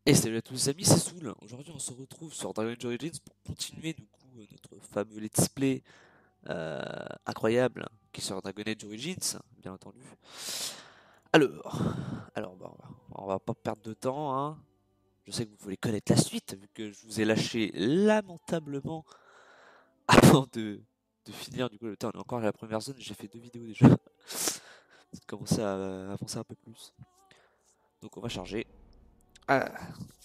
Et salut à tous les amis, c'est Soul. Aujourd'hui on se retrouve sur Dragon Age Origins pour continuer du coup notre fameux let's play incroyable qui est sur Dragon Age Origins, bien entendu. Alors, alors on va pas perdre de temps, hein. Je sais que vous voulez connaître la suite vu que je vous ai lâché lamentablement avant de finir du coup le temps. On est encore à la première zone, j'ai fait 2 vidéos déjà. Ça commence à avancer un peu plus. Donc on va charger. Ah,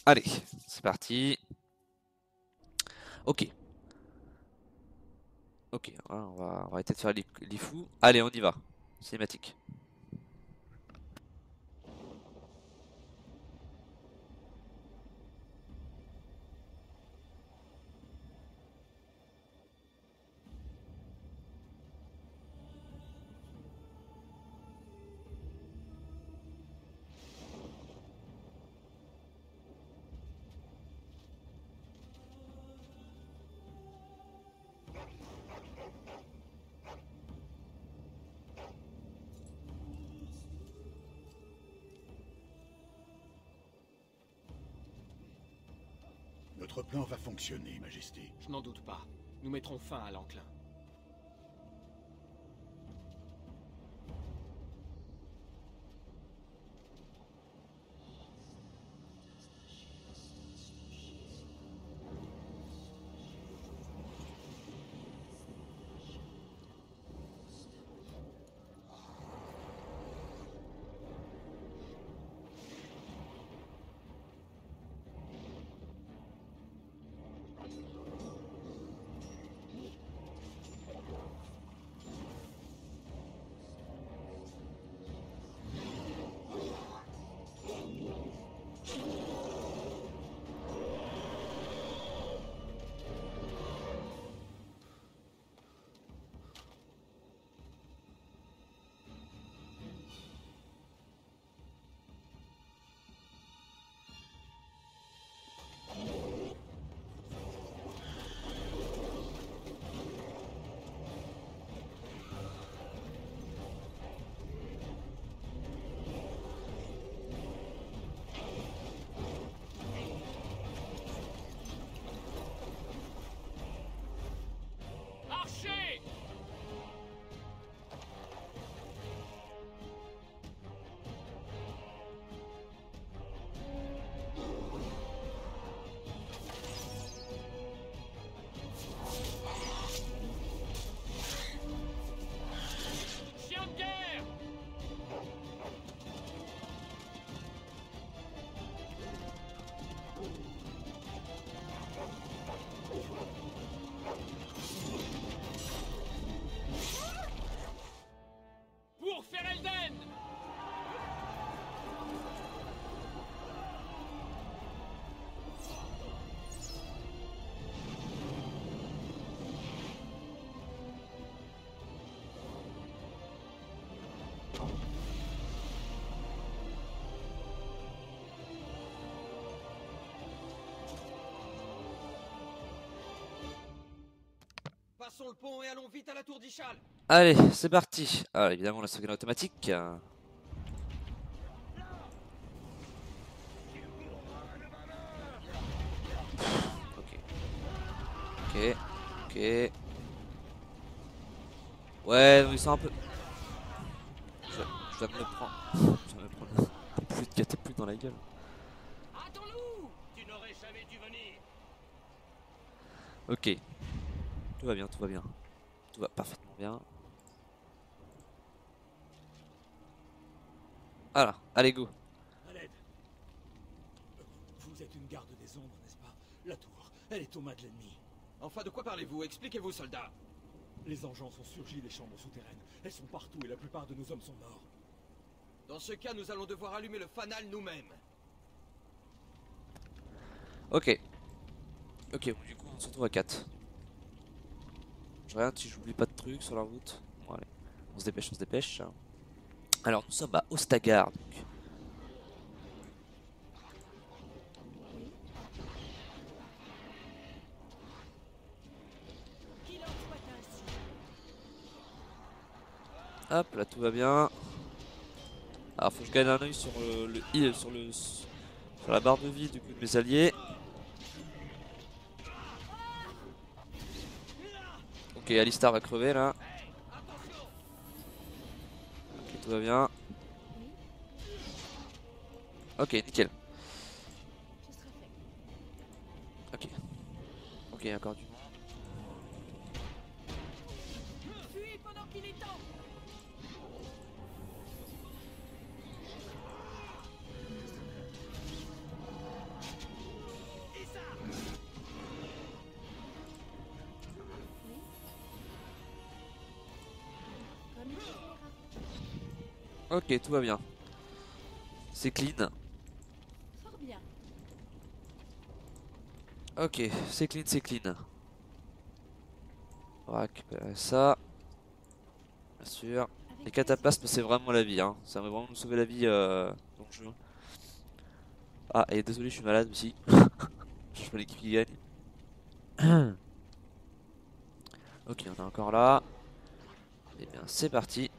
allez, c'est parti. Ok. Ok, hein, on va arrêter de faire les fous. Allez, on y va. Cinématique. Notre plan va fonctionner, Majesté. Je n'en doute pas. Nous mettrons fin à l'enclin. Archer! Chien de guerre! Pour Ferelden! Passons le pont et allons vite à la tour d'Ishal. Allez, c'est parti. Alors évidemment la sauvegarde automatique. Ok. Ok. Ok. Ouais, non, ils sont un peu... Je vais me le prendre. Je vais me prendre plus de catapulte dans la gueule. Attends-nous! Tu n'aurais jamais dû venir. Ok. Tout va bien, tout va bien. Tout va parfaitement bien. Voilà, allez go. À l'aide. Vous êtes une garde des ombres, n'est-ce pas? La tour, elle est aux mains de l'ennemi. Enfin, de quoi parlez-vous? Expliquez-vous, soldat. Les engeances ont surgi des chambres souterraines. Elles sont partout et la plupart de nos hommes sont morts. Dans ce cas, nous allons devoir allumer le fanal nous-mêmes. Ok. Ok, bon, du coup on se retrouve à 4. Je regarde si j'oublie pas de trucs sur la route. Bon, allez, on se dépêche, on se dépêche. Alors nous sommes à Ostagar. Donc. Hop, là tout va bien. Alors faut que je gagne un oeil sur le Sur la barre de vie du coup de mes alliés. Ok, Alistar va crever là. Ok, tout va bien. Ok, nickel. Ok. Ok, encore du monde. Fuis pendant qu'il est temps. Ok, tout va bien. C'est clean. Fort bien. Ok, c'est clean, c'est clean. On va récupérer ça. Bien sûr. Les cataplasmes, c'est vraiment la vie. Hein. Ça va vraiment nous sauver la vie dans le jeu. Ah, et désolé, je suis malade aussi. Je fais l'équipe qui gagne. Ok, on est encore là. Et bien, c'est parti.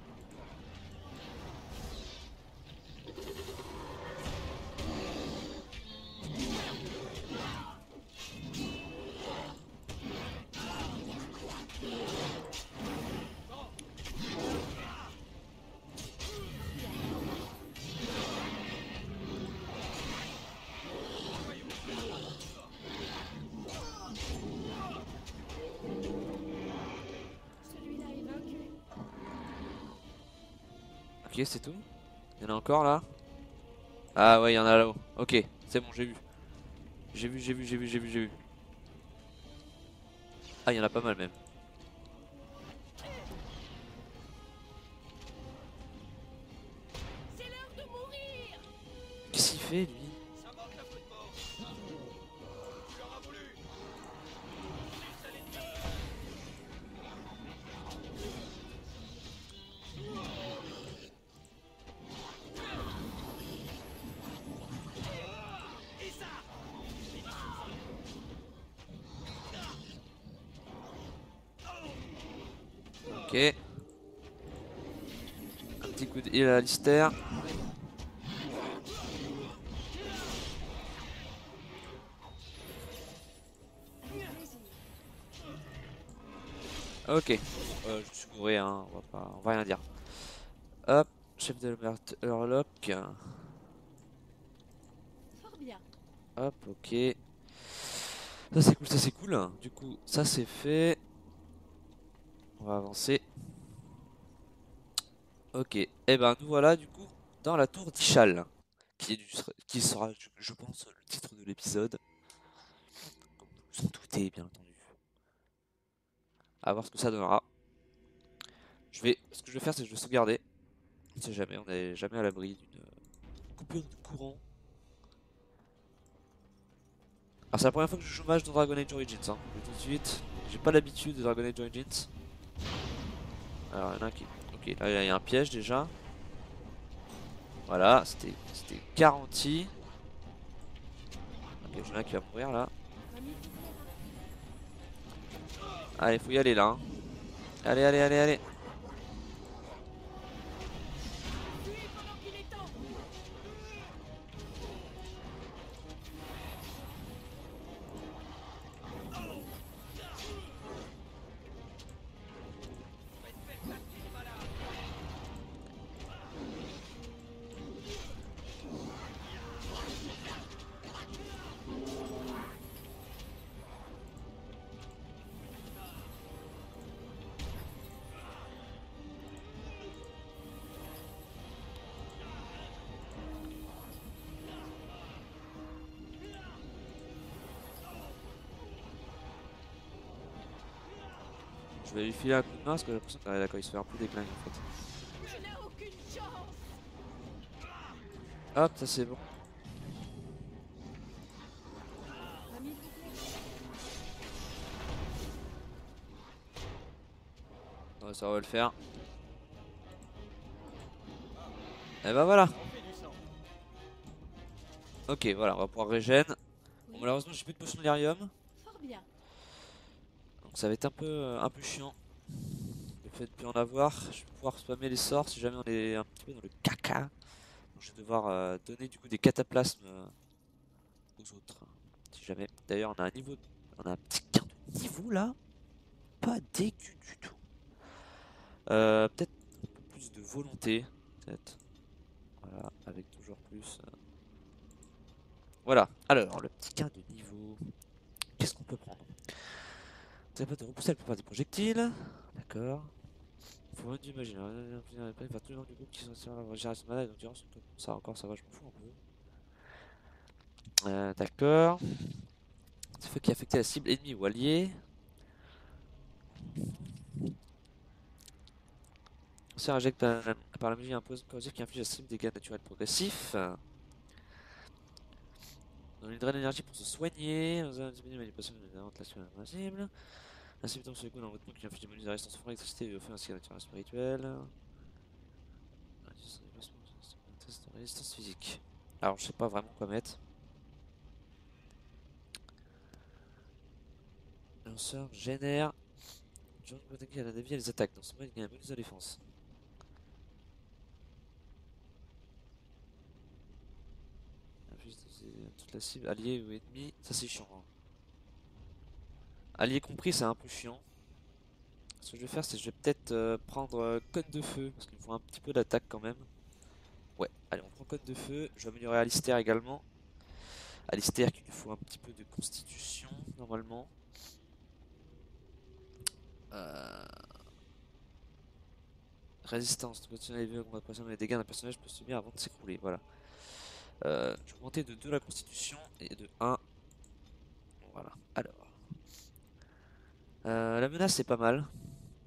Celui-là est vaincu. Ok, c'est tout. Il y en a encore là. Ah ouais, il y en a là-haut. Ok, c'est bon, j'ai vu. J'ai vu, j'ai vu, j'ai vu, j'ai vu, j'ai vu. Ah, il y en a pas mal même. C'est l'heure de mourir. Qu'est-ce qu'il fait lui? Ça manque la faute mort. Tu l'auras voulu. Ok. Un petit coup de heal à Alistair. Ok. Je suis bourré, hein. On va rien dire. Hop. Chef de Murloc. Fort bien. Hop, ok. Ça c'est cool, ça c'est cool. Du coup, ça c'est fait. On va avancer. Ok. Et ben nous voilà du coup dans la tour d'Ishal. Qui sera, je pense, le titre de l'épisode. Comme vous vous en doutez, bien entendu. À voir ce que ça donnera. Ce que je vais faire, c'est que je vais sauvegarder. On sait jamais, on n'est jamais à l'abri d'une coupure de courant. Alors c'est la première fois que je joue match dans Dragon Age Origins, hein. Je dis tout de suite. J'ai pas l'habitude de Dragon Age Origins. Alors il y en a un qui... Ok, là il y a un piège déjà. Voilà, c'était garanti. Ok, j'en ai un qui va mourir là. Allez, faut y aller là. Hein. Allez, allez, allez, allez. Fuis pendant qu'il est temps. Je vais lui filer un coup de main parce que j'ai l'impression que d'accord, il se fait un peu déclinguer en fait. Je n'ai aucune chance. Hop, ça c'est bon. Ouais, ça va le faire. Et bah voilà. Ok, voilà, on va pouvoir régène. Bon, malheureusement, j'ai plus de potion de lyrium. Fort bien. Donc ça va être un peu chiant. Le fait de plus en avoir. Je vais pouvoir spammer les sorts si jamais on est un petit peu dans le caca. Donc, je vais devoir donner du coup des cataplasmes aux autres. Si jamais. D'ailleurs, on a un niveau. On a un petit gain de niveau là. Pas dégueu du tout. Peut-être un peu plus de volonté. Peut-être. Voilà, avec toujours plus. Voilà. Alors, le petit gain de niveau. Qu'est-ce qu'on peut prendre? Ça peut te repousser la plupart des projectiles. D'accord. Faut même imaginer. Il va faire tous les membres du groupe qui sont sur la régénération de mana et d'endurance. Ça encore, ça va, je m'en fous un peu. D'accord. Ce feu qui affectait la cible ennemie ou alliée. On se injecte par la magie impose corrosif qui inflige à la cible des dégâts naturels progressifs. On lui draine l'énergie pour se soigner. On a une manipulation de la ventilation invincible. Un symptôme sur le coup dans votre monde qui inflige des bonus de résistance au froid, électricité et au feu ainsi qu'à la nature spirituelle. Test de résistance physique. Alors je sais pas vraiment quoi mettre. Lanceur génère. Genre de attaquer à la navire et les attaques. Dans ce mode il y a un bonus de défense. Toute la cible, allié ou ennemi, ça c'est chiant. Hein. Allié compris, c'est un peu chiant. Ce que je vais faire, c'est que je vais peut-être prendre Cône de Feu, parce qu'il me faut un petit peu d'attaque quand même. Ouais, allez, on prend Cône de Feu. Je vais améliorer Alistair également. Alistair qui lui faut un petit peu de constitution, normalement. Résistance, on va pression les dégâts d'un personnage peut subir avant de s'écrouler, voilà. Je vais augmenter de 2 la constitution et de 1. Voilà, alors. La menace c'est pas mal.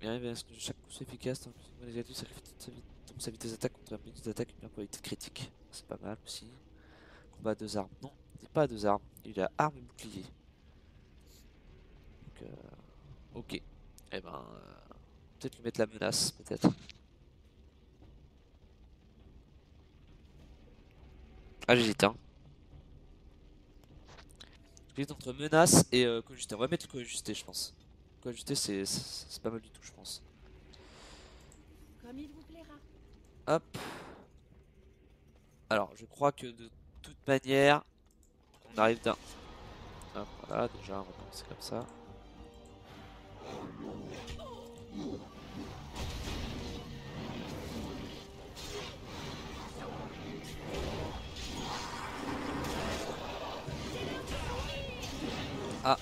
Il arrive à ce que chaque coup soit efficace, tant que négatif sacrifie toute sa vitesse d'attaque contre un bonus d'attaque et une probabilité de critique. C'est pas mal aussi. Combat à 2 armes. Non, c'est pas à 2 armes. Il a arme et bouclier. Donc, ok. Eh ben, peut-être lui mettre la menace, peut-être. Ah, j'hésite, hein. J'hésite entre menace et coajuster. On va mettre coajuster, je pense. Coajuster, c'est pas mal du tout, je pense. Comme il vous plaira. Hop. Alors, je crois que de toute manière, on arrive d'un... Hop, voilà, déjà, on va commencer comme ça. Ah.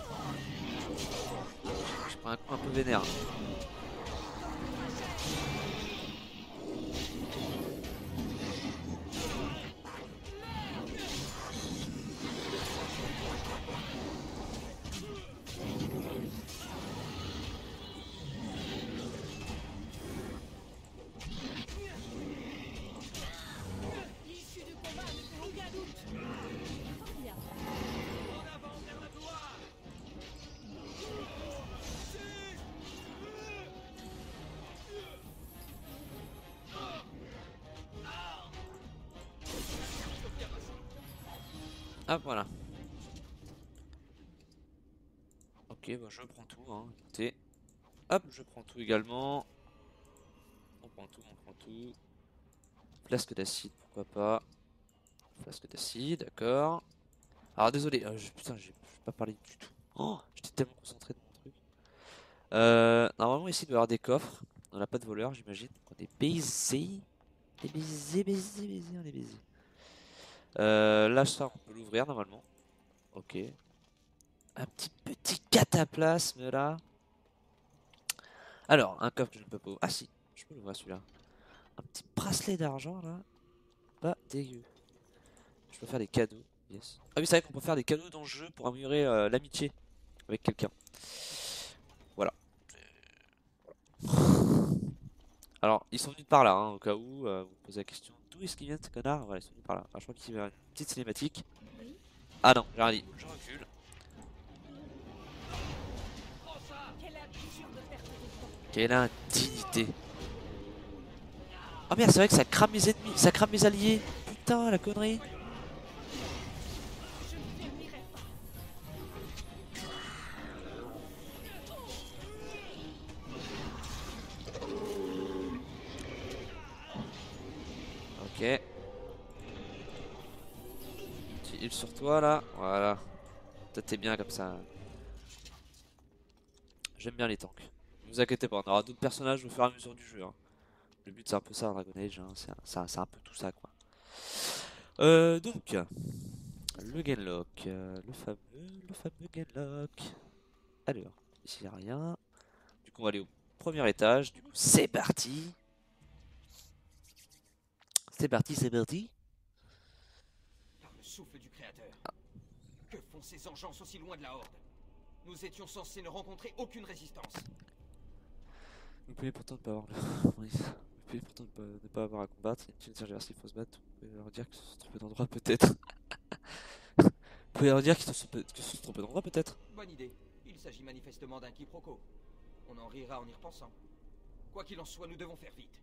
Je prends un coup un peu vénère. L'issue du combat ne fait aucun doute. Fort bien. En avant vers la gloire. Ah, voilà. Ok, bah je prends tout, hein. Écoutez. Hop, je prends tout également. On prend tout, on prend tout. Flasque d'acide, pourquoi pas. Flasque d'acide, d'accord. Alors désolé, putain, j'ai pas parlé du tout. Oh, j'étais tellement concentré dans mon truc. Normalement ici il doit y avoir des coffres. On n'a pas de voleurs, j'imagine. On est baisés. On est baisés, on est baisés. Là, ça, on peut l'ouvrir normalement. Ok. Un petit cataplasme là. Alors, un coffre que je ne peux pas ouvrir. Ah si, je peux l'ouvrir celui-là. Un petit bracelet d'argent là. Pas dégueu. Je peux faire des cadeaux. Yes. Ah oui, c'est vrai qu'on peut faire des cadeaux dans le jeu pour améliorer l'amitié avec quelqu'un. Voilà. Alors, ils sont venus par là, hein, au cas où vous vous posez la question. D'où est-ce qu'ils viennent ces connards? Voilà, ils sont venus par là. Alors, je crois qu'il y a une petite cinématique. Oui. Ah non, j'ai rien dit. Je recule. Quelle absurde perte de temps. Quelle indignité. Oh merde, c'est vrai que ça crame mes ennemis, ça crame mes alliés. Putain, la connerie. Je ne fermirai pas. Ok. heal sur toi là. Voilà. Toi t'es bien comme ça. J'aime bien les tanks. Ne vous inquiétez pas, on aura d'autres personnages au fur et à mesure du jeu. Hein. Le but c'est un peu ça, Dragon Age. Hein. C'est un peu tout ça quoi. Donc, le Genlock. Le fameux Genlock. Alors, ici il n'y a rien. Du coup on va aller au premier étage. Du coup c'est parti. C'est parti, c'est parti. Par le souffle du Créateur. Que font ces engeances aussi loin de la Horde? Nous étions censés ne rencontrer aucune résistance. Vous pouvez pourtant ne pas avoir le... oui. Vous pouvez pourtant ne pas avoir à combattre. C'est une tergiversée, il faut se battre. Vous pouvez leur dire qu'ils se sont trompés d'endroit peut-être. Vous pouvez leur dire qu'ils se sont trompés d'endroit peut-être. Bonne idée. Il s'agit manifestement d'un quiproquo. On en rira en y repensant. Quoi qu'il en soit, nous devons faire vite.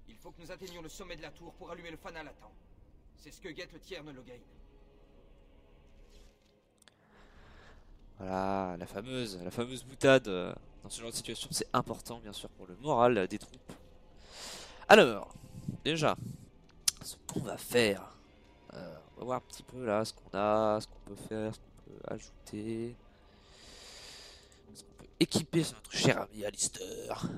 Il faut que nous atteignions le sommet de la tour pour allumer le fanal à temps. C'est ce que guette le tiers de Loghain. Voilà, la fameuse boutade. Dans ce genre de situation, c'est important bien sûr pour le moral des troupes. Alors, déjà, ce qu'on va faire. On va voir un petit peu là ce qu'on a, ce qu'on peut faire, ce qu'on peut ajouter. Ce qu'on peut équiper sur notre cher ami Alistair.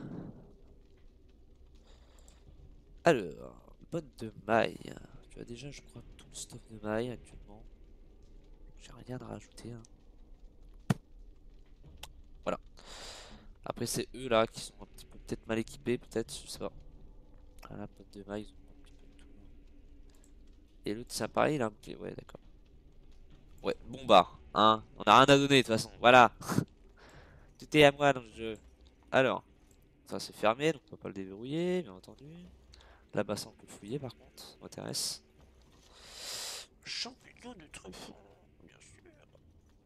Alors, botte de maille. Tu as déjà, je crois, tout le stock de maille actuellement. J'ai rien à rajouter. Hein. Voilà. Après, c'est eux là qui sont un petit peu peut-être mal équipés, peut-être, je sais pas. Voilà, botte de maille, ils ont un petit peu tout. Et l'autre, c'est pareil, il a un petit. Ouais, d'accord. Ouais, bon bah, hein, on a rien à donner de toute façon, voilà. Tout est à moi dans le jeu. Alors, ça c'est fermé, donc on peut pas le déverrouiller, bien entendu. Là-bas, ça on peut le fouiller par contre, ça m'intéresse. Champignon de truffe, bien sûr.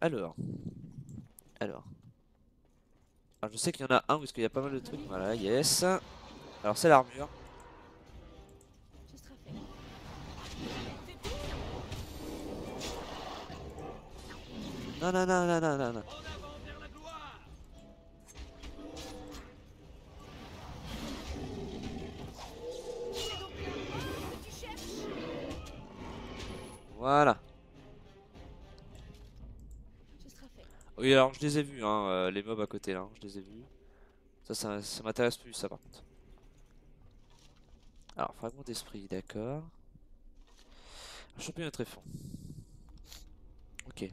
Alors, alors. Alors, je sais qu'il y en a un où est-ce qu'il y a pas mal de trucs, voilà, yes. Alors, c'est l'armure. Ce sera fait. Non, non, non, non, non, non, non. C'est donc là que tu cherches. Voilà. Ce sera fait. Oui, alors je les ai vus, hein, les mobs à côté là, hein, je les ai vus. Ça m'intéresse plus, ça par contre. Alors, fragment d'esprit, d'accord. Champignon de tréfond. Ok.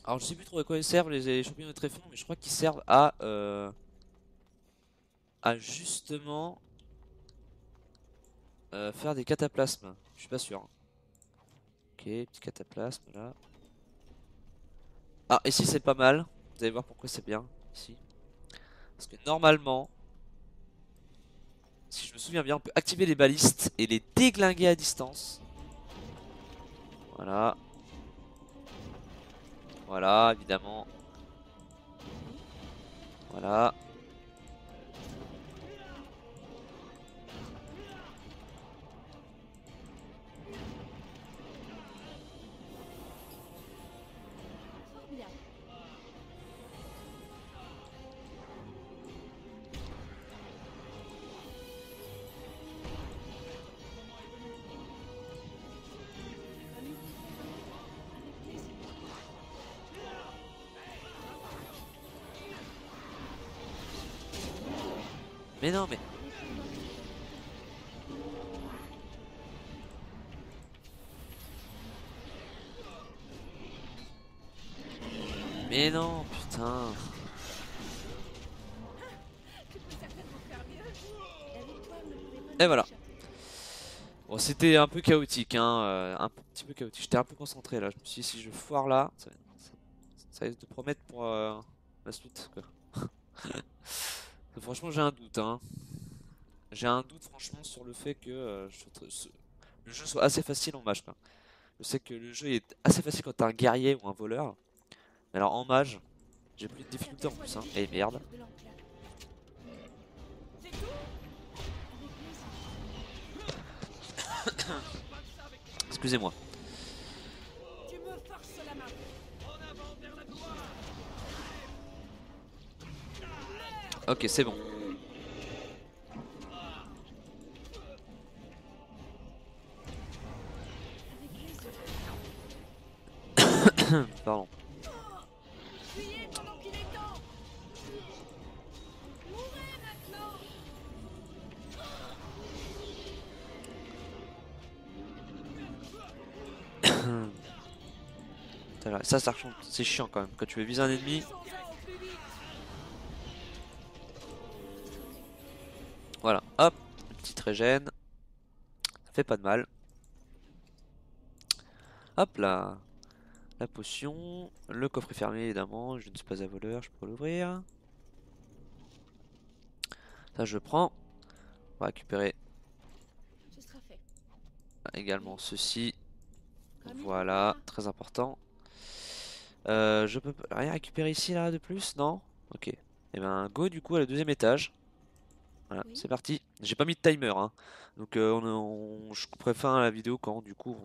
Alors, je sais plus trop à quoi ils servent les champignons de tréfond, mais je crois qu'ils servent à justement faire des cataplasmes. Je suis pas sûr. Hein. Ok, petit cataplasme là. Ah, ici c'est pas mal. Vous allez voir pourquoi c'est bien ici. Parce que normalement, si je me souviens bien, on peut activer les balistes et les déglinguer à distance. Voilà. Voilà, évidemment. Voilà. Fort bien. Mais non, mais... Mais non, putain. Tu peux certainement faire mieux. La victoire ne pouvait pas Et nous voilà. échapper. Bon, c'était un peu chaotique, hein, un petit peu chaotique. J'étais un peu concentré là. Je me suis dit, si je foire là, ça risque de promettre pour la suite, quoi. Franchement, j'ai un doute, hein. J'ai un doute, franchement, sur le fait que le jeu soit assez facile en mage, quoi. Je sais que le jeu est assez facile quand t'es un guerrier ou un voleur. Mais alors en mage, j'ai plus de difficultés en plus, hein. Et merde. De l'enclave. C'est tout. Avec plaisir. Excusez-moi. Tu me forces la main. Ok, c'est bon. Avec plaisir. Pardon. Fuyez pendant qu'il est temps. Mourez maintenant. Ça c'est chiant quand même. Quand tu veux viser un ennemi, Sans-en au plus vite. voilà, hop, une petite régène. Ça fait pas de mal. Hop là. La potion. Le coffre est fermé évidemment. Je ne suis pas un voleur, je peux l'ouvrir. Ça je prends. On va récupérer Ce sera fait. également ceci. Comme il Voilà, faudra. très important. Je peux rien récupérer ici là de plus, non? Ok. Et ben go du coup à la deuxième étage. Voilà, Oui. c'est parti. J'ai pas mis de timer, hein. Donc je couperai fin à la vidéo quand du coup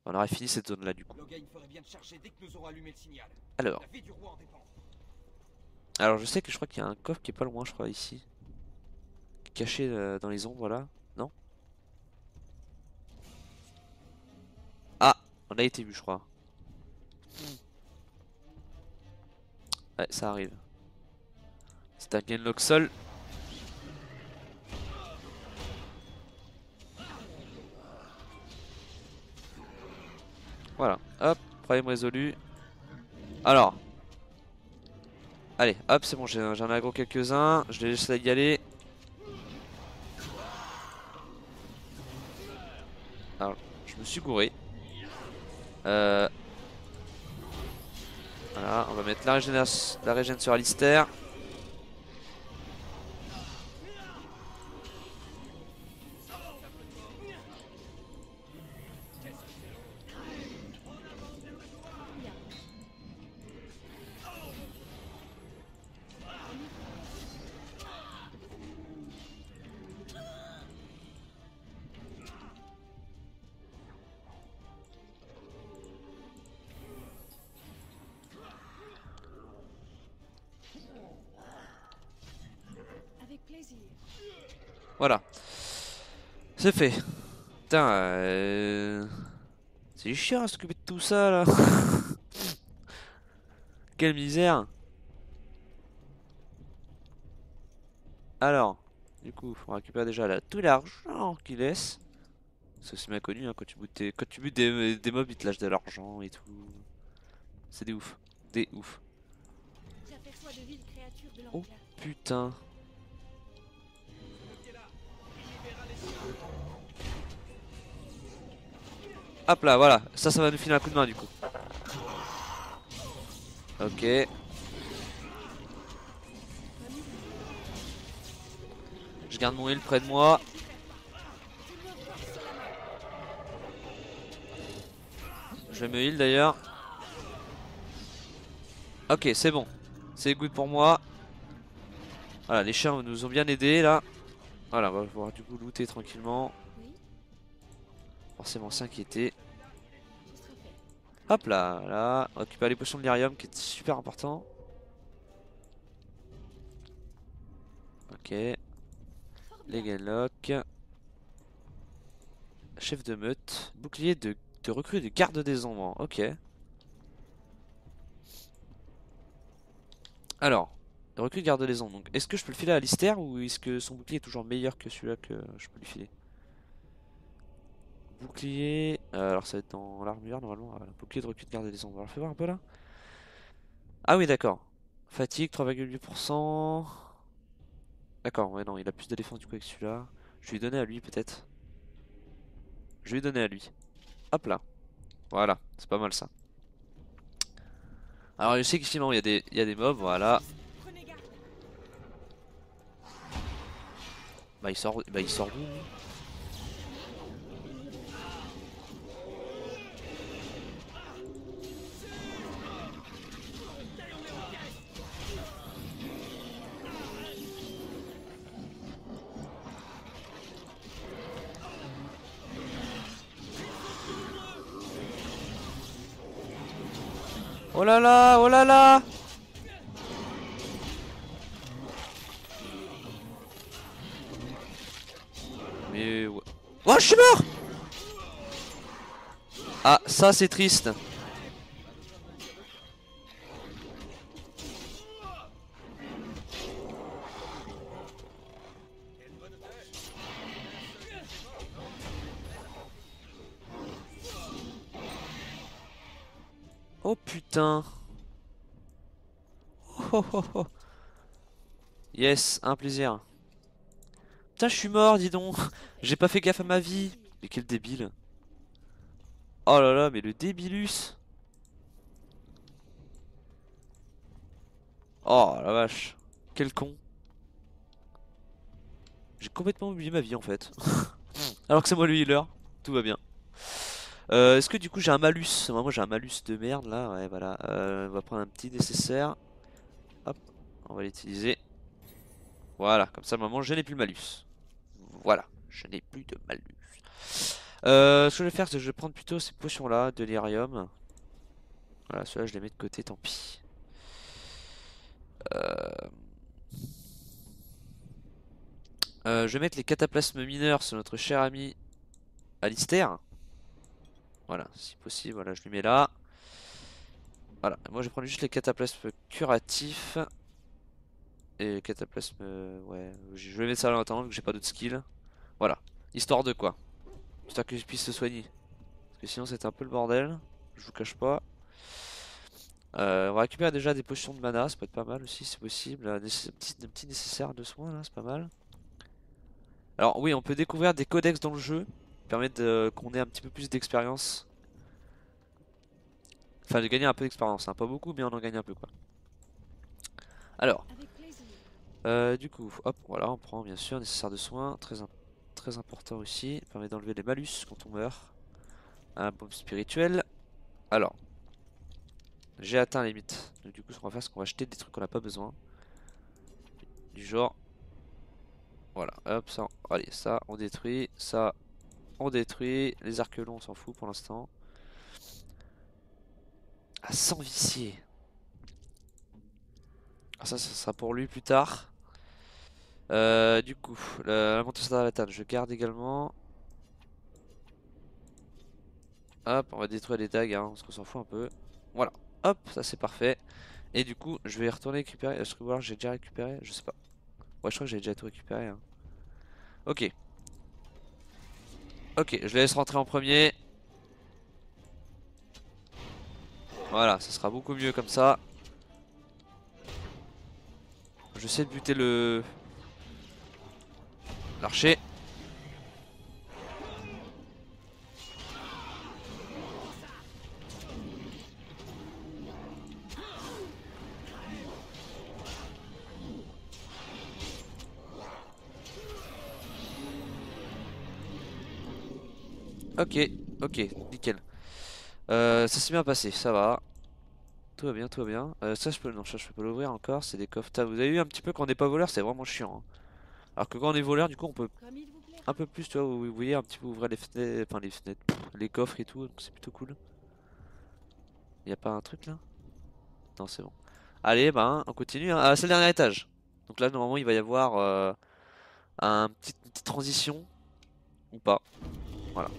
on aura fini cette zone là du coup. Logain ferait bien de charger dès que nous aurons allumé le signal. Alors, La vie du roi en dépend. je sais que je crois qu'il y a un coffre qui est pas loin, je crois ici, caché dans les ombres là, non? Ah, on a été vu, je crois. Ouais, ça arrive. C'est un gainlock sol. Voilà, hop, problème résolu. Alors, allez, hop, c'est bon, j'en ai aggro quelques-uns. Je les laisse y aller. Alors, je me suis gouré. Voilà, on va mettre la régène sur Alistair. Avec plaisir. Voilà, c'est fait. Putain, c'est chiant à s'occuper de tout ça là. Quelle misère. Alors, du coup, on récupère déjà là tout l'argent qu'il laisse. C'est bien connu, hein, quand tu butes des mobs, ils te lâchent de l'argent et tout. C'est des ouf. Des ouf. J'aperçois de viles créatures de Oh l'enclave. putain. Hop là, voilà. Ça va nous filer un coup de main du coup. Ok. Je garde mon heal près de moi. Je vais me heal d'ailleurs. Ok, c'est bon. C'est good pour moi. Voilà, les chiens nous ont bien aidés là. Voilà, on va pouvoir du coup looter tranquillement. Oui, Forcément s'inquiéter. ce sera fait. Hop là, là. On récupère les potions de lyrium qui est super important. Ok. Fort Les bien. gainlock. Chef de meute. Bouclier de recrue de garde des ombres. Ok. Alors, le recrue de garde des ombres. Donc, est-ce que je peux le filer à Alistair ou est-ce que son bouclier est toujours meilleur que celui-là que je peux lui filer? Bouclier. Alors, ça va être dans l'armure normalement. Voilà. Bouclier de recrue de garde des ombres. Alors, fais voir un peu là. Ah oui, d'accord. Fatigue 3,8%. D'accord, ouais, non, il a plus de défense du coup avec celui-là. Je vais lui donner à lui peut-être. Je vais lui donner à lui. Hop là. Voilà, c'est pas mal ça. Alors je sais que sinon il y a des mobs, voilà. Prenez garde. Bah il sort d'où lui? Oh là là, oh là là. Mais ouais. Oh, je suis mort. Ah, ça c'est triste. Oh putain. Oh, oh, oh. Yes, un plaisir. Putain, je suis mort, dis donc. J'ai pas fait gaffe à ma vie. Mais quel débile. Oh là là, mais le débilus. Oh la vache. Quel con. J'ai complètement oublié ma vie en fait. Alors que c'est moi le healer. Tout va bien. Est-ce que du coup j'ai un malus? Moi j'ai un malus de merde là. Ouais, voilà. On va prendre un petit nécessaire. Hop, on va l'utiliser. Voilà, comme ça, maman, je n'ai plus le malus. Voilà, je n'ai plus de malus. Ce que je vais faire, c'est que je vais prendre plutôt ces potions-là, de l'Irium. Voilà, ceux-là, je les mets de côté, tant pis. Je vais mettre les cataplasmes mineurs sur notre cher ami Alistair. Voilà, si possible, voilà, je lui mets là. Voilà, moi je vais prendre juste les cataplasmes curatifs. Et les cataplasmes, ouais, je vais mettre ça là maintenant, vu que j'ai pas d'autres skills. Voilà, histoire de quoi. Histoire que je puisse se soigner. Parce que sinon c'est un peu le bordel, je vous cache pas. On va récupérer déjà des potions de mana, ça peut être pas mal aussi, c'est possible. Un petit nécessaire de soins là, c'est pas mal. Alors oui, on peut découvrir des codex dans le jeu, qui permettent qu'on ait un petit peu plus d'expérience. Enfin de gagner un peu d'expérience, hein. Pas beaucoup mais on en gagne un peu quoi. Alors, Avec plaisir. du coup, hop, voilà, on prend bien sûr nécessaire de soins, très important aussi, permet d'enlever les malus quand on meurt. Un baume spirituel. Alors, j'ai atteint la limite, donc du coup ce qu'on va faire c'est qu'on va acheter des trucs qu'on n'a pas besoin. Du genre, voilà, hop, ça, allez, ça on détruit, ça on détruit, les arquelons on s'en fout pour l'instant. Ah, 100 viciés. Ah, ça sera pour lui plus tard. Du coup, la montée de la table, je garde également. Hop, on va détruire les dagues, hein, parce qu'on s'en fout un peu. Voilà, hop, ça c'est parfait. Et du coup, je vais retourner récupérer. Est-ce que j'ai déjà récupéré? Je sais pas. Ouais, je crois que j'ai déjà tout récupéré, hein. Ok. Ok, je les laisse rentrer en premier. Voilà, ça sera beaucoup mieux comme ça. Je sais de buter l'archer. Ok, ok, nickel. Ça s'est bien passé, ça va. Tout va bien, tout va bien. Ça je peux, non, ça je peux pas l'ouvrir encore. C'est des coffres. Vous avez vu un petit peu quand on n'est pas voleur, c'est vraiment chiant, hein. Alors que quand on est voleur, du coup, on peut Comme il vous plaira. un peu plus, tu vois, vous voyez un petit peu ouvrir les fenêtres, enfin les fenêtres, les coffres et tout. Donc c'est plutôt cool. Y a pas un truc là? Non, c'est bon. Allez, ben, on continue, hein. Ah, c'est le dernier étage. Donc là, normalement, il va y avoir une petite transition ou pas. Voilà.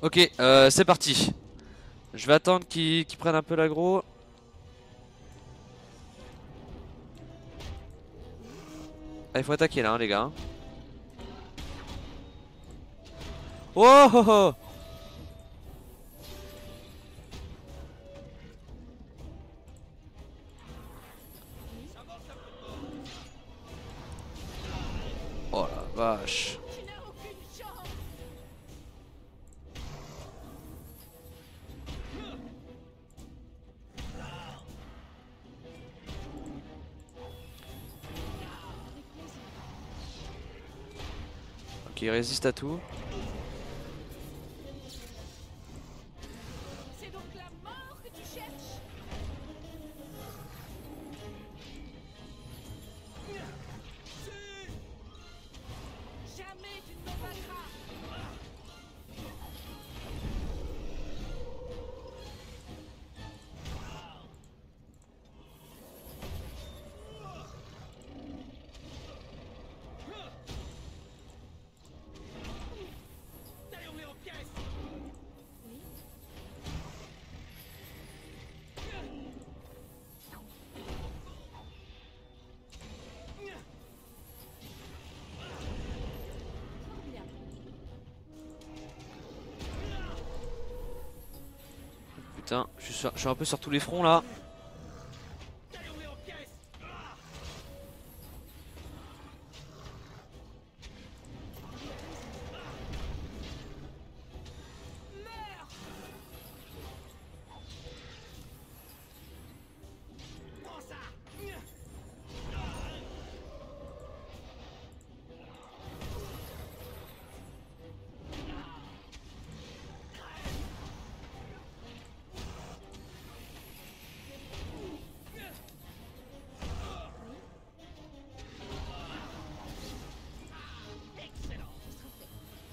Ok, c'est parti. Je vais attendre qu'ils prennent un peu l'aggro. Ah, il faut attaquer là, hein, les gars. Oh, oh, oh. Oh la vache. Tu n'as aucune chance. Avec plaisir. Ok, il résiste à tout. C'est donc la mort que tu cherches. Jamais tu ne me vaincras. Putain, je suis un peu sur tous les fronts là. Taillons-les en pièces. Prends ça.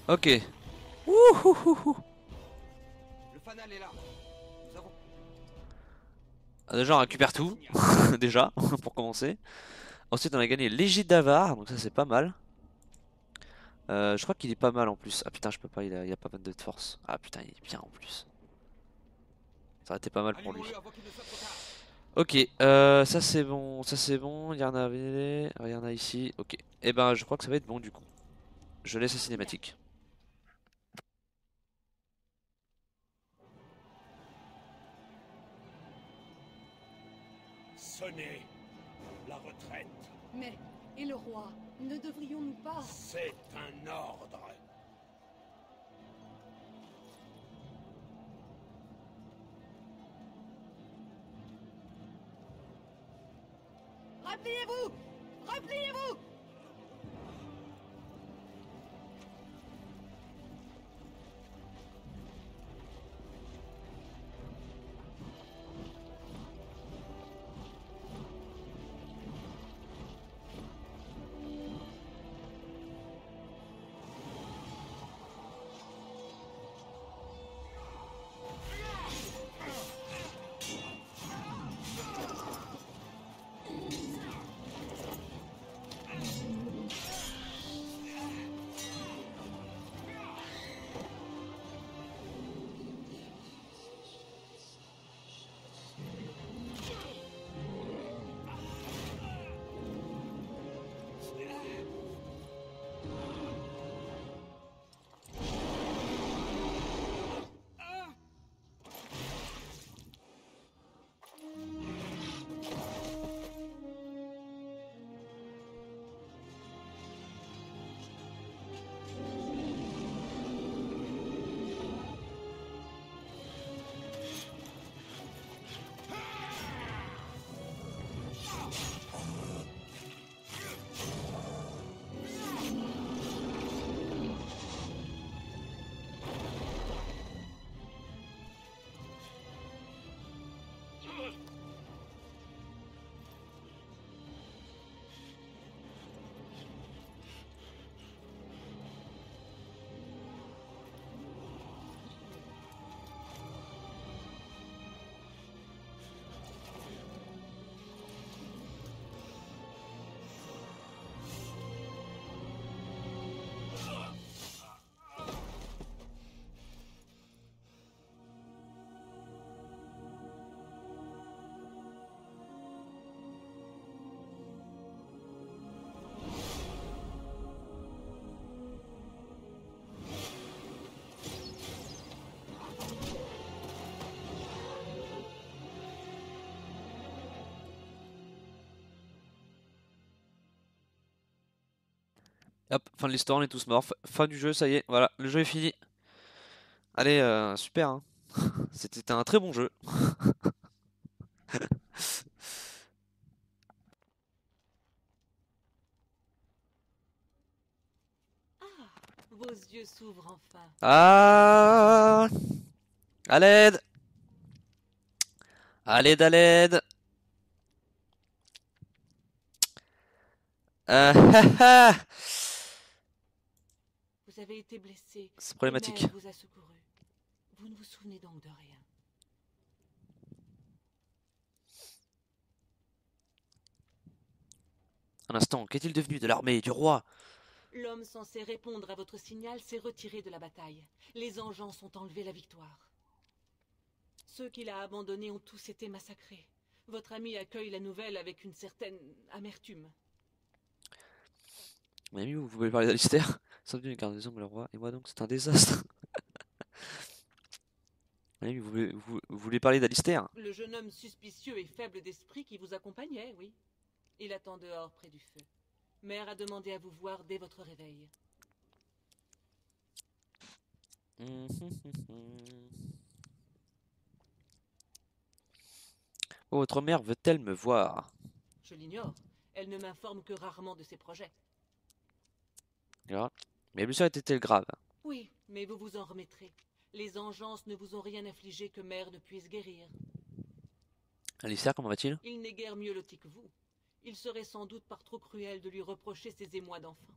Ok. Ouhouhouhou. Le fanal est là. Nous avons... Ah, déjà on récupère tout. Déjà, pour commencer. Ensuite on a gagné l'Égide d'Avar, donc ça c'est pas mal. Je crois qu'il est pas mal en plus. Ah putain je peux pas, il a pas 22 de force. Ah putain il est bien en plus. Ça aurait été pas mal pour lui. Allumons-le avant qu'il ne soit trop tard. Ok, ça c'est bon, ça c'est bon. Il y en a, il y en a ici. Ok. Et ben je crois que ça va être bon du coup. Je laisse la cinématique. Sonnez la retraite. Mais, et le roi? Ne devrions-nous pas... C'est un ordre. Repliez-vous! Repliez-vous! Hop, fin de l'histoire, on est tous morts. Fin du jeu, ça y est, voilà, le jeu est fini. Allez, super, hein. C'était un très bon jeu. Vos yeux s'ouvrent enfin. Ah, à l'aide, à l'aide, à l'aide. Ah. Vous avez été blessé. C'est problématique. Et Mère vous a secouru. Vous ne vous souvenez donc de rien. Un instant, qu'est-il devenu de l'armée du roi? L'homme censé répondre à votre signal s'est retiré de la bataille. Les engeants ont enlevé la victoire. Ceux qu'il a abandonnés ont tous été massacrés. Votre ami accueille la nouvelle avec une certaine amertume. Mon ami, vous pouvez parler d'Alistair? Sauf d'une garnison, mais le roi et moi donc c'est un désastre. Allez, vous voulez parler d'Alistair? Le jeune homme suspicieux et faible d'esprit qui vous accompagnait, oui. Il attend dehors près du feu. Mère a demandé à vous voir dès votre réveil. Oh, votre mère veut-elle me voir? Je l'ignore. Elle ne m'informe que rarement de ses projets. D'accord. Mais la blessure était-elle grave? Oui, mais vous vous en remettrez. Les engeances ne vous ont rien infligé que Mère ne puisse guérir. Alistair, comment va-t-il? Il n'est guère mieux loti que vous. Il serait sans doute par trop cruel de lui reprocher ses émois d'enfant.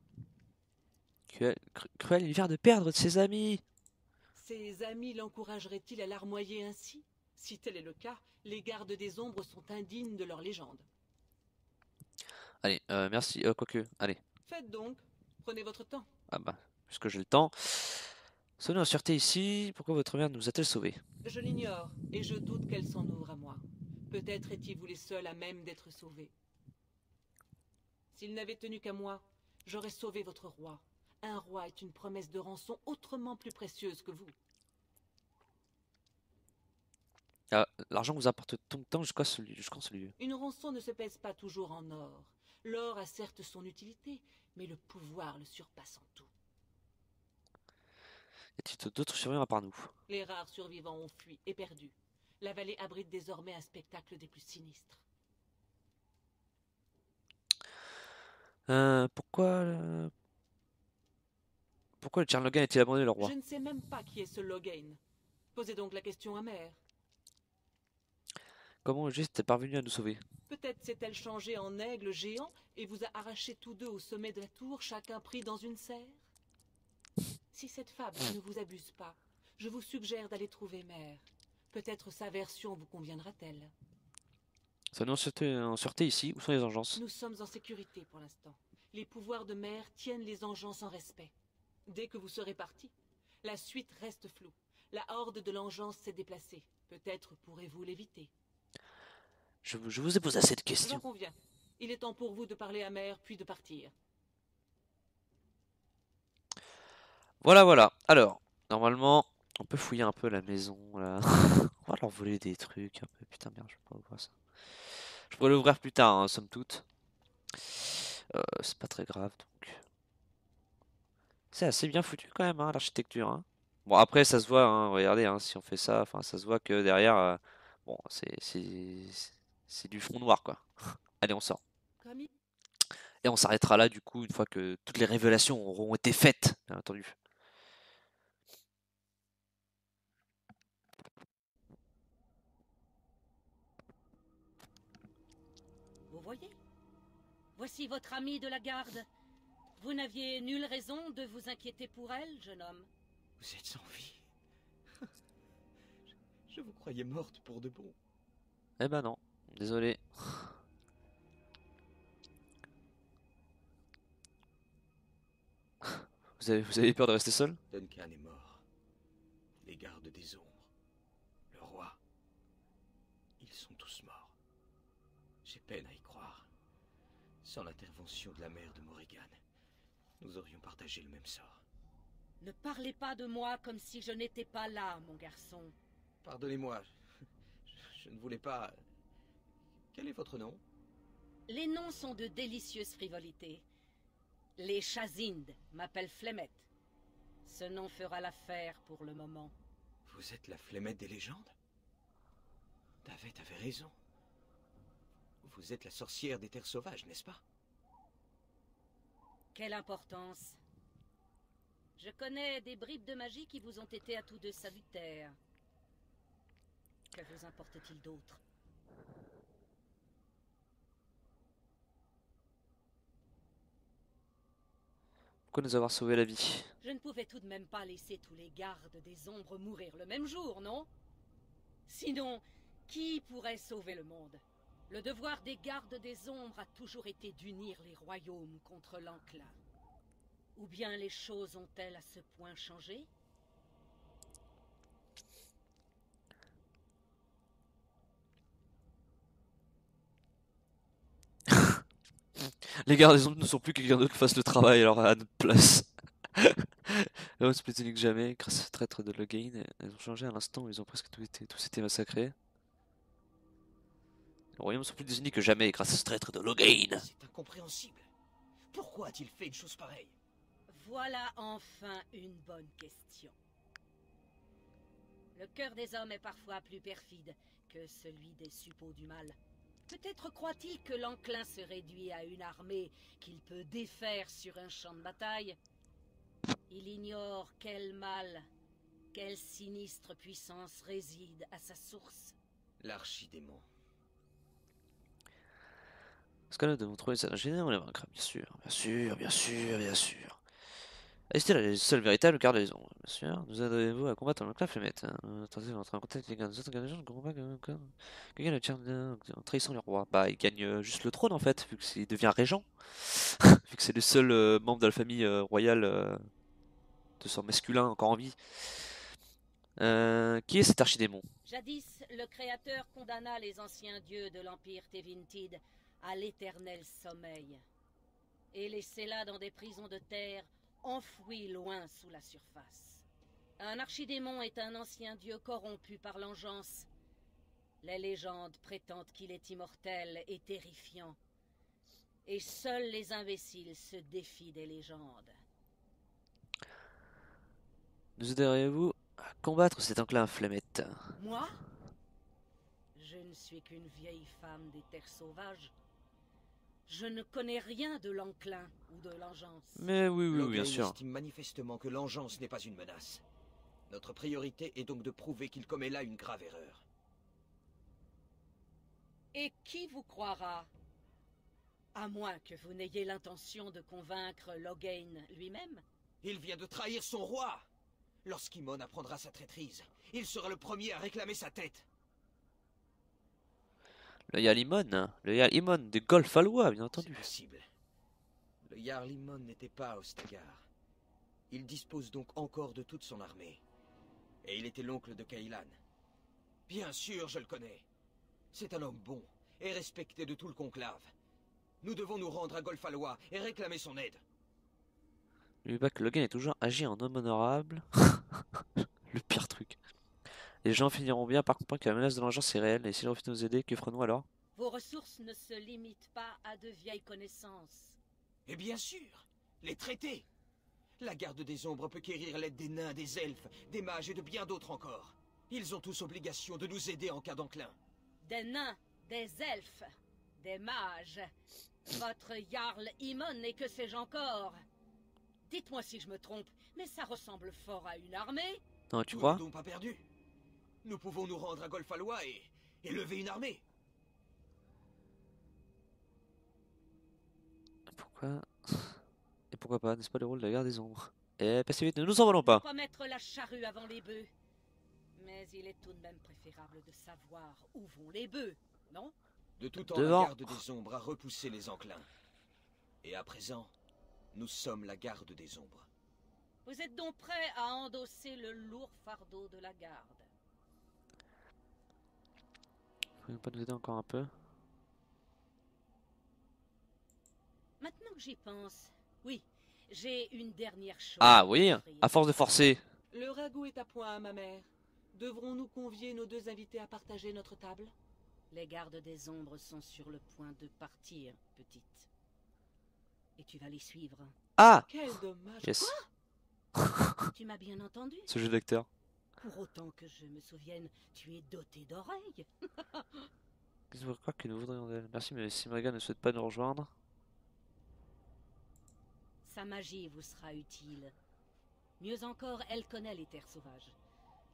Cruel, il vient de perdre ses amis. Ses amis l'encourageraient-ils à larmoyer ainsi? Si tel est le cas, les gardes des ombres sont indignes de leur légende. Allez, merci. Quoique, allez. Faites donc. Prenez votre temps. Ah bah, puisque j'ai le temps. Sonnez en sûreté ici. Pourquoi votre mère nous a-t-elle sauvés? Je l'ignore, et je doute qu'elle s'en ouvre à moi. Peut-être étiez-vous les seuls à même d'être sauvés. S'il n'avait tenu qu'à moi, j'aurais sauvé votre roi. Un roi est une promesse de rançon autrement plus précieuse que vous. Ah, l'argent vous apporte tant de temps jusqu'à ce lieu. Une rançon ne se pèse pas toujours en or. L'or a certes son utilité, mais le pouvoir le surpasse en tout. Y a-t-il d'autres survivants à part nous? Les rares survivants ont fui et perdu. La vallée abrite désormais un spectacle des plus sinistres. Pourquoi le Tchernogan a-t-il abandonné le roi? Je ne sais même pas qui est ce Logain. Posez donc la question à Mère. Comment juste est parvenu à nous sauver? Peut-être s'est-elle changée en aigle géant et vous a arraché tous deux au sommet de la tour, chacun pris dans une serre? Si cette fable ne vous abuse pas, je vous suggère d'aller trouver Mère. Peut-être sa version vous conviendra-t-elle. Sonnez en sûreté ici. Où sont les engences? Nous sommes en sécurité pour l'instant. Les pouvoirs de Mère tiennent les engeances en respect. Dès que vous serez partis, la suite reste floue. La horde de l'engeance s'est déplacée. Peut-être pourrez-vous l'éviter. Je vous ai posé assez de J'en questions. conviens. Il est temps pour vous de parler à Mère, puis de partir. Voilà. Alors, normalement, on peut fouiller un peu la maison, là. On va leur voler des trucs un peu. Putain, merde, je peux pas ouvrir ça. Je pourrais l'ouvrir plus tard, hein, somme toute. C'est pas très grave, donc. C'est assez bien foutu quand même, hein, l'architecture. Hein. Bon, après, ça se voit, hein, regardez, hein, si on fait ça, enfin, ça se voit que derrière, bon, c'est du fond noir, quoi. Allez, on sort. Comme il... Et on s'arrêtera là, du coup, une fois que toutes les révélations auront été faites, bien entendu. Vous voyez? Voici votre amie de la garde. Vous n'aviez nulle raison de vous inquiéter pour elle, jeune homme. Vous êtes sans vie. Je vous croyais morte pour de bon. Eh ben non, désolé. Vous avez peur de rester seul? Duncan est mort. Les gardes des ombres. Le roi. Ils sont tous morts. J'ai peine à y croire. Sans l'intervention de la mère de Morrigan, nous aurions partagé le même sort. Ne parlez pas de moi comme si je n'étais pas là, mon garçon. Pardonnez-moi. Je ne voulais pas... Quel est votre nom? Les noms sont de délicieuses frivolités. Les Chazindes m'appellent Flemette. Ce nom fera l'affaire pour le moment. Vous êtes la Flemette des légendes? David avait raison. Vous êtes la sorcière des terres sauvages, n'est-ce pas? Quelle importance. Je connais des bribes de magie qui vous ont été à tous deux salutaires. Que vous importe-t-il d'autre? Pourquoi nous avoir sauvé la vie? Je ne pouvais tout de même pas laisser tous les gardes des ombres mourir le même jour, non? Sinon, qui pourrait sauver le monde? Le devoir des gardes des ombres a toujours été d'unir les royaumes contre l'enclin. Ou bien les choses ont-elles à ce point changé? Les gardes des ombres ne sont plus que quelqu'un d'autre qui fasse le travail alors à notre place. L'homme se plus tenu que jamais, grâce au traître de Logain, elles ont changé à l'instant où ils ont presque tous été massacrés. Les royaumes sont plus désunis que jamais grâce à ce traître de Logain. C'est incompréhensible. Pourquoi a-t-il fait une chose pareille? Voilà enfin une bonne question. Le cœur des hommes est parfois plus perfide que celui des suppôts du mal. Peut-être croit-il que l'enclin se réduit à une armée qu'il peut défaire sur un champ de bataille. Il ignore quel mal, quelle sinistre puissance réside à sa source. L'archidémon. Parce que nous devons trouver cet ingénieur, on les vaincra, bien sûr, bien sûr, bien sûr, bien sûr. Et c'était la seule véritable garde des ombres, bien sûr. Nous aideriez-vous à combattre l'enclave Flémette. Tentez d'entrer en contact avec les gardes des autres gens, je ne comprends pas que gagne le tien en trahissant le roi. Bah, il gagne juste le trône en fait, vu qu'il devient régent. Vu que c'est le seul membre de la famille royale de sang masculin encore en vie. Qui est cet archidémon? Jadis, le Créateur condamna les anciens dieux de l'Empire Tevintid à l'éternel sommeil, et laissait là dans des prisons de terre, enfouis loin sous la surface. Un archidémon est un ancien dieu corrompu par l'engeance. Les légendes prétendent qu'il est immortel et terrifiant, et seuls les imbéciles se défient des légendes. Nous aideriez-vous à combattre cet enclin Flémette? Moi? Je ne suis qu'une vieille femme des terres sauvages. Je ne connais rien de l'enclin ou de l'engeance. Mais oui, oui, Logain bien sûr. estime manifestement que l'engeance n'est pas une menace. Notre priorité est donc de prouver qu'il commet là une grave erreur. Et qui vous croira? À moins que vous n'ayez l'intention de convaincre Logain lui-même. Il vient de trahir son roi. Lorsqu'Imon apprendra sa traîtrise, il sera le premier à réclamer sa tête. Le Jarl Imon de Golfalois, bien C'est entendu. possible. Le Jarl Imon n'était pas à Ostagar. Il dispose donc encore de toute son armée. Et il était l'oncle de Kailan. Bien sûr, je le connais. C'est un homme bon et respecté de tout le conclave. Nous devons nous rendre à Golfalois et réclamer son aide. N'oublie pas que Logain est toujours agi en homme honorable. Le pire truc. Les gens finiront bien par comprendre que la menace de l'engeance est réelle, et s'ils refusent de nous aider, que ferons-nous alors? Vos ressources ne se limitent pas à de vieilles connaissances. Et bien sûr, les traités. La garde des ombres peut quérir l'aide des nains, des elfes, des mages et de bien d'autres encore. Ils ont tous obligation de nous aider en cas d'enclin. Des nains, des elfes, des mages. Votre Jarl Imon et que sais-je encore? Dites-moi si je me trompe, mais ça ressemble fort à une armée. Non, tu Tout crois? n'est donc pas perdu. Nous pouvons nous rendre à Golfalois et lever une armée. Pourquoi? Et pourquoi pas, n'est-ce pas le rôle de la garde des ombres? Eh, passez vite, ne nous envolons pas! Pas mettre la charrue avant les bœufs. Mais il est tout de même préférable de savoir où vont les bœufs, non? De tout temps, Devant. la garde des ombres a repoussé les enclins. Et à présent, nous sommes la garde des ombres. Vous êtes donc prêts à endosser le lourd fardeau de la garde. Pouvez-vous pas nous aider encore un peu? Maintenant que j'y pense, oui, j'ai une dernière chose Ah à oui, offrir. à force de forcer. Le ragoût est à point, ma mère. Devrons-nous convier nos deux invités à partager notre table? Les gardes des ombres sont sur le point de partir, petite. Et tu vas les suivre. Ah! Quel dommage. Yes. Tu m'as bien entendu? Ce jeu d'acteur. Pour autant que je me souvienne, tu es doté d'oreilles. Qu'est-ce que vous croyez que nous voudrions d'elle? Merci, mais si Morrigan ne souhaite pas nous rejoindre. Sa magie vous sera utile. Mieux encore, elle connaît les terres sauvages.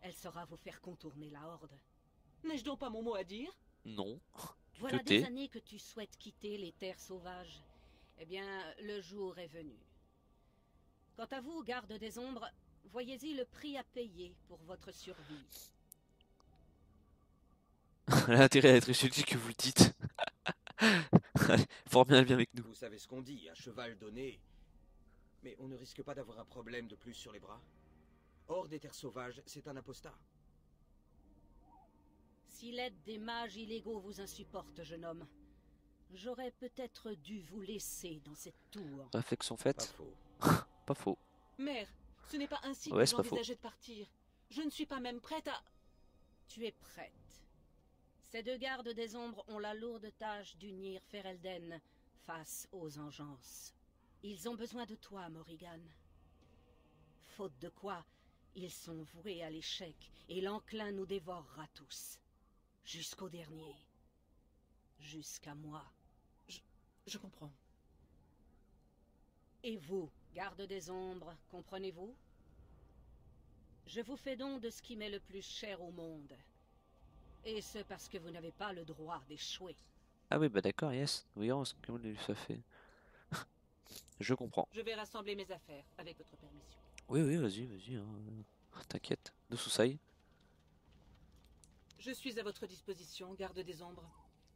Elle saura vous faire contourner la horde. N'ai-je donc pas mon mot à dire? Non. Voilà te des tais. années que tu souhaites quitter les terres sauvages. Eh bien, le jour est venu. Quant à vous, garde des ombres, voyez-y le prix à payer pour votre survie. Elle a intérêt à être insultée que vous le dites. Fort bien, elle vient avec nous. Vous savez ce qu'on dit, un cheval donné. Mais on ne risque pas d'avoir un problème de plus sur les bras. Hors des terres sauvages, c'est un apostat. Si l'aide des mages illégaux vous insupporte, jeune homme, j'aurais peut-être dû vous laisser dans cette tour. Réflexion Pas faite. faux. Pas faux. Mère, ce n'est pas ainsi Ouais, que c'est pas faux. j'envisageais de partir. Je ne suis pas même prête à... Tu es prête. Ces deux gardes des ombres ont la lourde tâche d'unir Ferelden face aux engeances. Ils ont besoin de toi, Morrigan. Faute de quoi, ils sont voués à l'échec et l'enclin nous dévorera tous. Jusqu'au dernier. Jusqu'à moi. Je comprends. Et vous, garde des ombres, comprenez-vous? Je vous fais don de ce qui m'est le plus cher au monde. Et ce parce que vous n'avez pas le droit d'échouer. Ah oui, bah d'accord, yes. Oui, comment ça fait. Je comprends. Je vais rassembler mes affaires, avec votre permission. Oui, vas-y, hein. T'inquiète, de Soussailles. Je suis à votre disposition, garde des ombres.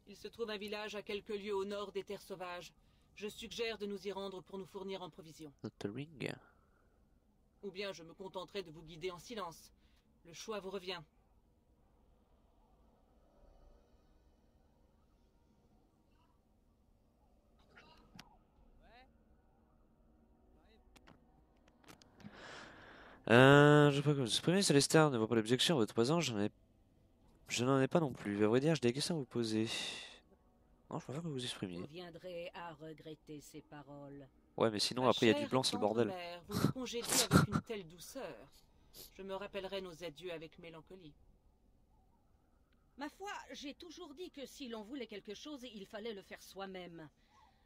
Il se trouve un village à quelques lieues au nord des terres sauvages. Je suggère de nous y rendre pour nous fournir en provisions. The Ring. Ou bien je me contenterai de vous guider en silence. Le choix vous revient. Je sais pas comment s'exprimer, Célestin ne voit pas l'objection à votre présence, je n'en ai pas non plus. À vrai dire, j'ai des questions à vous poser. Non, je préfère que vous exprimiez. Vous viendrez à regretter ces paroles. Ouais, mais sinon Ma après il y a du chère blanc, c'est le tendre bordel. mère, vous me congédiez avec une telle douceur. Je me rappellerai nos adieux avec mélancolie. Ma foi, j'ai toujours dit que si l'on voulait quelque chose, il fallait le faire soi-même.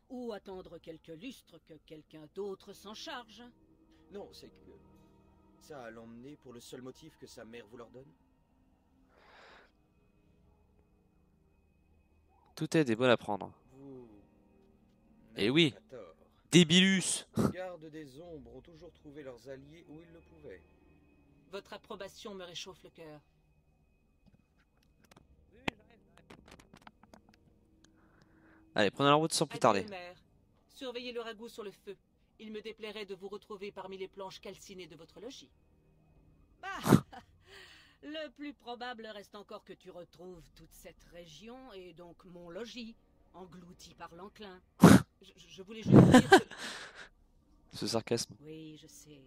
Ou attendre quelques lustres que quelqu'un d'autre s'en charge. Non, c'est que... ça a l'emmener pour le seul motif que sa mère vous l'ordonne. Tout est des bonnes à prendre. Vous... Eh n'avez oui. pas tort. Débilus. Les gardes des ombres ont toujours trouvé leurs alliés où ils le pouvaient. Votre approbation me réchauffe le cœur. Allez, prenons la route sans plus tarder. Adieu, mère. Surveillez le ragoût sur le feu. Il me déplairait de vous retrouver parmi les planches calcinées de votre logis. Bah, le plus probable reste encore que tu retrouves toute cette région et donc mon logis, englouti par l'enclin. Je voulais juste dire que... Ce sarcasme. Oui, je sais.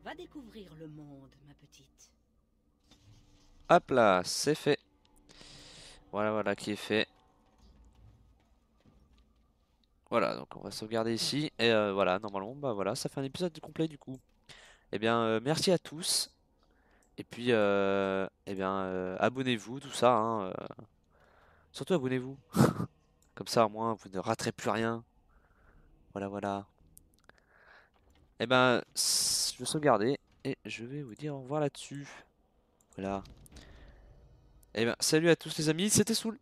Va découvrir le monde, ma petite. Hop là, c'est fait. Voilà qui est fait. Voilà, donc on va sauvegarder ici. Et voilà, normalement, bah voilà, ça fait un épisode complet du coup. Eh bien, merci à tous. Et puis, abonnez-vous, tout ça. Hein, surtout abonnez-vous. Comme ça, au moins, vous ne raterez plus rien. Voilà. Eh ben, je vais sauvegarder. Et je vais vous dire au revoir là-dessus. Voilà. Eh bien, salut à tous les amis, c'était Soul.